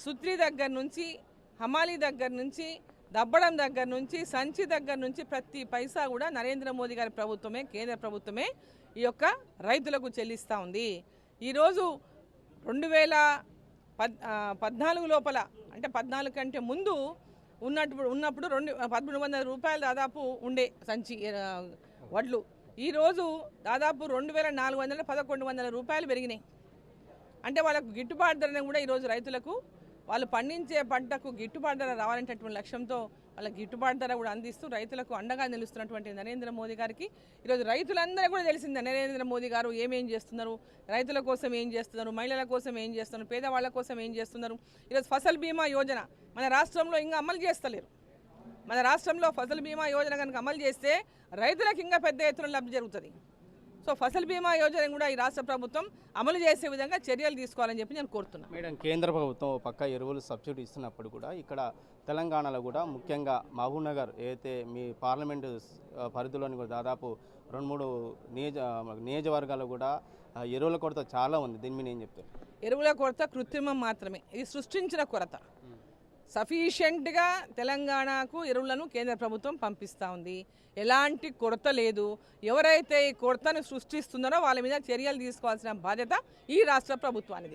సుత్రి దగ్గర నుంచి, హమాలీ దగ్గర నుంచి, దబ్బడం దగ్గర నుంచి, సంచి దగ్గర నుంచి ప్రతి పైసా కూడా నరేంద్ర మోదీ గారి ప్రభుత్వమే, కేంద్ర ప్రభుత్వమే ఈ యొక్క రైతులకు చెల్లిస్తూ ఉంది. ఈరోజు 2014 లోపల, అంటే 14 కంటే ముందు ఉన్నప్పుడు 1300 రూపాయలు దాదాపు ఉండే సంచి వడ్లు. ఈరోజు దాదాపు 2400 1100 రూపాయలు పెరిగినాయి. అంటే వాళ్ళకు గిట్టుబాటు ధరను కూడా ఈరోజు రైతులకు వాళ్ళు పండించే పంటకు గిట్టుబాటు ధర రావాలనేటటువంటి లక్ష్యంతో వాళ్ళకి గిట్టుబాటు ధర కూడా అందిస్తూ రైతులకు అండగా నిలుస్తున్నటువంటి నరేంద్ర మోదీ గారికి ఈరోజు రైతులందరూ కూడా తెలిసిందే నరేంద్ర మోదీ గారు ఏమేం చేస్తున్నారు, రైతుల కోసం ఏం చేస్తున్నారు, మహిళల కోసం ఏం చేస్తున్నారు, పేదవాళ్ళ కోసం ఏం చేస్తున్నారు. ఈరోజు ఫసల్ బీమా యోజన మన రాష్ట్రంలో ఇంకా అమలు చేస్తలేరు. మన రాష్ట్రంలో ఫసల్ బీమా యోజన కనుక అమలు చేస్తే రైతులకు ఇంకా పెద్ద ఎత్తున లబ్ధి జరుగుతుంది. సో ఫసల్ బీమా యోజన కూడా ఈ రాష్ట్ర ప్రభుత్వం అమలు చేసే విధంగా చర్యలు తీసుకోవాలని చెప్పి నేను కోరుతున్నాను. మేడం, కేంద్ర ప్రభుత్వం పక్క ఎరువులు సబ్సిడీ ఇస్తున్నప్పుడు కూడా ఇక్కడ తెలంగాణలో కూడా ముఖ్యంగా మహబూబ్నగర్ ఏదైతే మీ పార్లమెంటు పరిధిలోని కూడా దాదాపు 2-3 నియోజకవర్గాలు కూడా ఎరువుల కొరత చాలా ఉంది. దీని మీద ఏం చెప్తారు? ఎరువుల కొరత కృత్రిమం మాత్రమే, ఇది సృష్టించిన కొరత. సఫిషియెంట్గా తెలంగాణకు ఎరువులను కేంద్ర ప్రభుత్వం పంపిస్తూ ఉంది. ఎలాంటి కొరత లేదు. ఎవరైతే ఈ కొరతను సృష్టిస్తున్నారో వాళ్ళ మీద చర్యలు తీసుకోవాల్సిన బాధ్యత ఈ రాష్ట్ర ప్రభుత్వానిది.